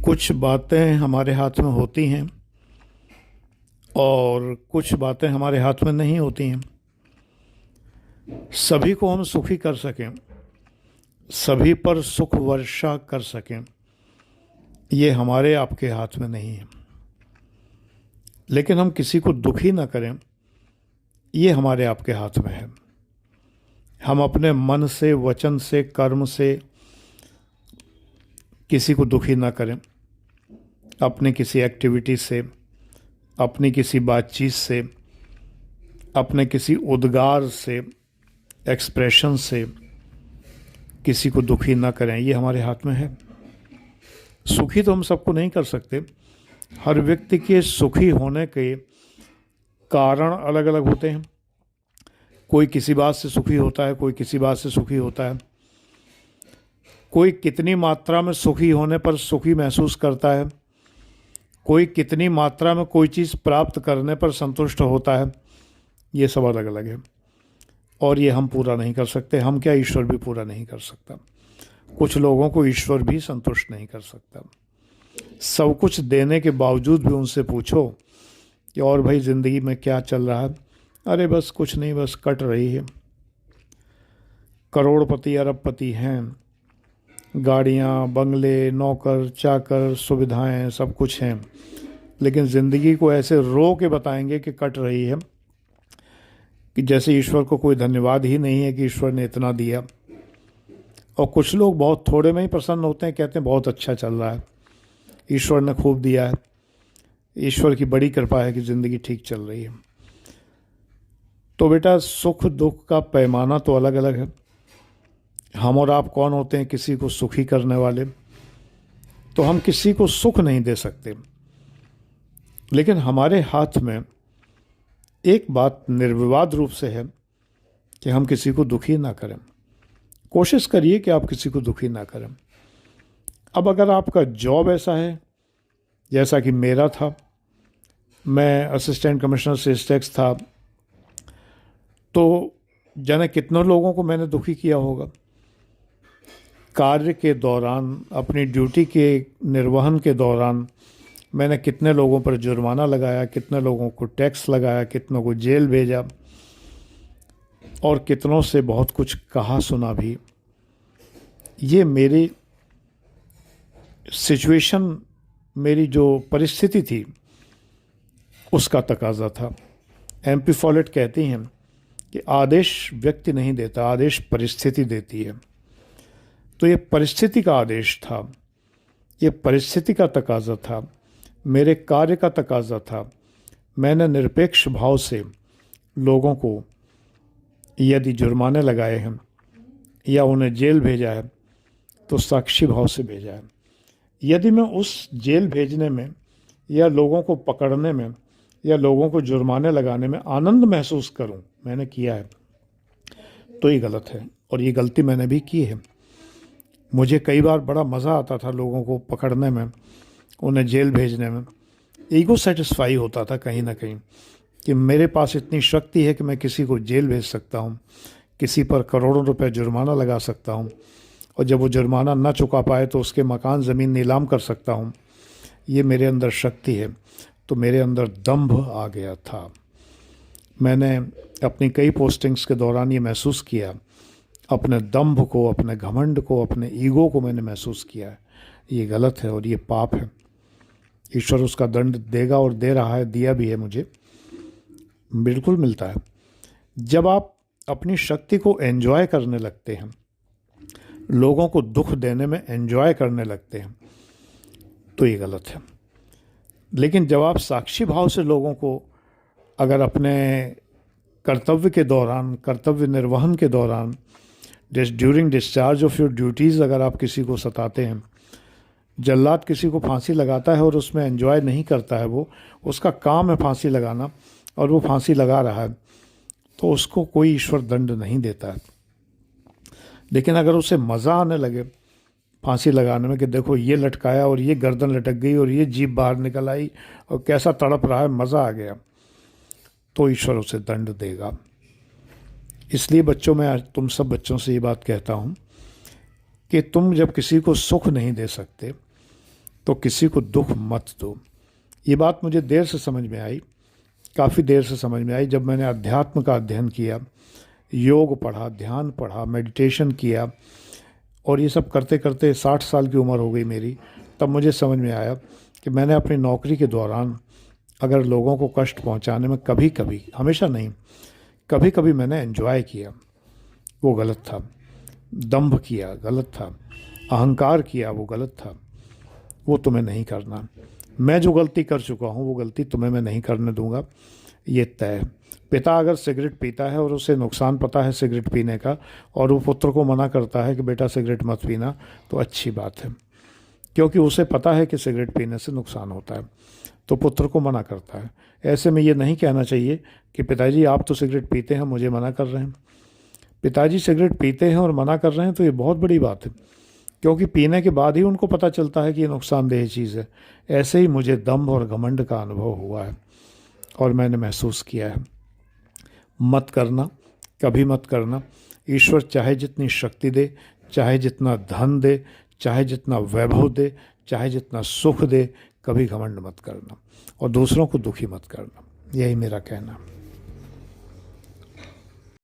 कुछ बातें हमारे हाथ में होती हैं और कुछ बातें हमारे हाथ में नहीं होती हैं। सभी को हम सुखी कर सकें, सभी पर सुख वर्षा कर सकें, ये हमारे आपके हाथ में नहीं है। लेकिन हम किसी को दुखी ना करें, ये हमारे आपके हाथ में है। हम अपने मन से, वचन से, कर्म से किसी को दुखी ना करें। अपनी किसी एक्टिविटी से, अपनी किसी बातचीत से, अपने किसी उद्गार से, एक्सप्रेशन से किसी को दुखी ना करें, ये हमारे हाथ में है। सुखी तो हम सबको नहीं कर सकते। हर व्यक्ति के सुखी होने के कारण अलग अलग होते हैं। कोई किसी बात से सुखी होता है, कोई किसी बात से सुखी होता है। कोई कितनी मात्रा में सुखी होने पर सुखी महसूस करता है, कोई कितनी मात्रा में कोई चीज़ प्राप्त करने पर संतुष्ट होता है। ये सब अलग अलग है और ये हम पूरा नहीं कर सकते। हम क्या, ईश्वर भी पूरा नहीं कर सकता। कुछ लोगों को ईश्वर भी संतुष्ट नहीं कर सकता। सब कुछ देने के बावजूद भी उनसे पूछो कि और भाई ज़िंदगी में क्या चल रहा है? अरे बस कुछ नहीं, बस कट रही है। करोड़पति अरबपति हैं, गाड़ियाँ, बंगले, नौकर चाकर, सुविधाएं सब कुछ हैं, लेकिन ज़िंदगी को ऐसे रो के बताएंगे कि कट रही है कि जैसे ईश्वर को कोई धन्यवाद ही नहीं है कि ईश्वर ने इतना दिया। और कुछ लोग बहुत थोड़े में ही प्रसन्न होते हैं, कहते हैं बहुत अच्छा चल रहा है, ईश्वर ने खूब दिया है, ईश्वर की बड़ी कृपा है कि ज़िंदगी ठीक चल रही है। तो बेटा, सुख दुख का पैमाना तो अलग अलग है। हम और आप कौन होते हैं किसी को सुखी करने वाले? तो हम किसी को सुख नहीं दे सकते, लेकिन हमारे हाथ में एक बात निर्विवाद रूप से है कि हम किसी को दुखी ना करें। कोशिश करिए कि आप किसी को दुखी ना करें। अब अगर आपका जॉब ऐसा है जैसा कि मेरा था, मैं असिस्टेंट कमिश्नर सेल्स टैक्स था, तो जाने कितनों लोगों को मैंने दुखी किया होगा। कार्य के दौरान, अपनी ड्यूटी के निर्वहन के दौरान मैंने कितने लोगों पर जुर्माना लगाया, कितने लोगों को टैक्स लगाया, कितनों को जेल भेजा और कितनों से बहुत कुछ कहा सुना भी। ये मेरी सिचुएशन, मेरी जो परिस्थिति थी उसका तकाजा था। MP फॉलेट कहती हैं कि आदेश व्यक्ति नहीं देता, आदेश परिस्थिति देती है। तो ये परिस्थिति का आदेश था, ये परिस्थिति का तकाजा था, मेरे कार्य का तकाजा था। मैंने निरपेक्ष भाव से लोगों को यदि जुर्माने लगाए हैं या उन्हें जेल भेजा है तो साक्षी भाव से भेजा है। यदि मैं उस जेल भेजने में या लोगों को पकड़ने में या लोगों को जुर्माने लगाने में आनंद महसूस करूं, मैंने किया है, तो ये गलत है और ये गलती मैंने भी की है। मुझे कई बार बड़ा मज़ा आता था लोगों को पकड़ने में, उन्हें जेल भेजने में। ईगो सेटिस्फाई होता था कहीं ना कहीं कि मेरे पास इतनी शक्ति है कि मैं किसी को जेल भेज सकता हूँ, किसी पर करोड़ों रुपए जुर्माना लगा सकता हूँ, और जब वो जुर्माना ना चुका पाए तो उसके मकान ज़मीन नीलाम कर सकता हूँ। ये मेरे अंदर शक्ति है। तो मेरे अंदर दंभ आ गया था। मैंने अपनी कई पोस्टिंग्स के दौरान ये महसूस किया, अपने दंभ को, अपने घमंड को, अपने ईगो को मैंने महसूस किया है। ये गलत है और ये पाप है। ईश्वर उसका दंड देगा और दे रहा है, दिया भी है, मुझे बिल्कुल मिलता है। जब आप अपनी शक्ति को एंजॉय करने लगते हैं, लोगों को दुख देने में एंजॉय करने लगते हैं, तो ये गलत है। लेकिन जब आप साक्षी भाव से लोगों को, अगर अपने कर्तव्य के दौरान, कर्तव्य निर्वहन के दौरान, during discharge of your duties, अगर आप किसी को सताते हैं, जल्लाद किसी को फांसी लगाता है और उसमें एंजॉय नहीं करता है, वो उसका काम है फांसी लगाना और वो फांसी लगा रहा है, तो उसको कोई ईश्वर दंड नहीं देता है। लेकिन अगर उसे मज़ा आने लगे फांसी लगाने में कि देखो ये लटकाया और ये गर्दन लटक गई और ये जीभ बाहर निकल आई और कैसा तड़प रहा है, मज़ा आ गया, तो ईश्वर उसे दंड देगा। इसलिए बच्चों, मैं आज तुम सब बच्चों से ये बात कहता हूँ कि तुम जब किसी को सुख नहीं दे सकते तो किसी को दुख मत दो। ये बात मुझे देर से समझ में आई, काफ़ी देर से समझ में आई, जब मैंने अध्यात्म का अध्ययन किया, योग पढ़ा, ध्यान पढ़ा, मेडिटेशन किया, और ये सब करते करते 60 साल की उम्र हो गई मेरी। तब मुझे समझ में आया कि मैंने अपनी नौकरी के दौरान अगर लोगों को कष्ट पहुंचाने में कभी कभी, हमेशा नहीं, कभी कभी मैंने एंजॉय किया, वो गलत था। दंभ किया, गलत था। अहंकार किया, वो गलत था। वो तुम्हें नहीं करना। मैं जो गलती कर चुका हूँ वो गलती तुम्हें मैं नहीं करने दूंगा, ये तय है। पिता अगर सिगरेट पीता है और उसे नुकसान पता है सिगरेट पीने का, और वो पुत्र को मना करता है कि बेटा सिगरेट मत पीना, तो अच्छी बात है, क्योंकि उसे पता है कि सिगरेट पीने से नुकसान होता है, तो पुत्र को मना करता है। ऐसे में ये नहीं कहना चाहिए कि पिताजी आप तो सिगरेट पीते हैं, मुझे मना कर रहे हैं। पिताजी सिगरेट पीते हैं और मना कर रहे हैं तो ये बहुत बड़ी बात है, क्योंकि पीने के बाद ही उनको पता चलता है कि ये नुकसानदेह चीज़ है। ऐसे ही मुझे दंभ और घमंड का अनुभव हुआ है और मैंने महसूस किया है। मत करना, कभी मत करना। ईश्वर चाहे जितनी शक्ति दे, चाहे जितना धन दे, चाहे जितना वैभव दे, चाहे जितना सुख दे, कभी घमंड मत करना और दूसरों को दुखी मत करना। यही मेरा कहना।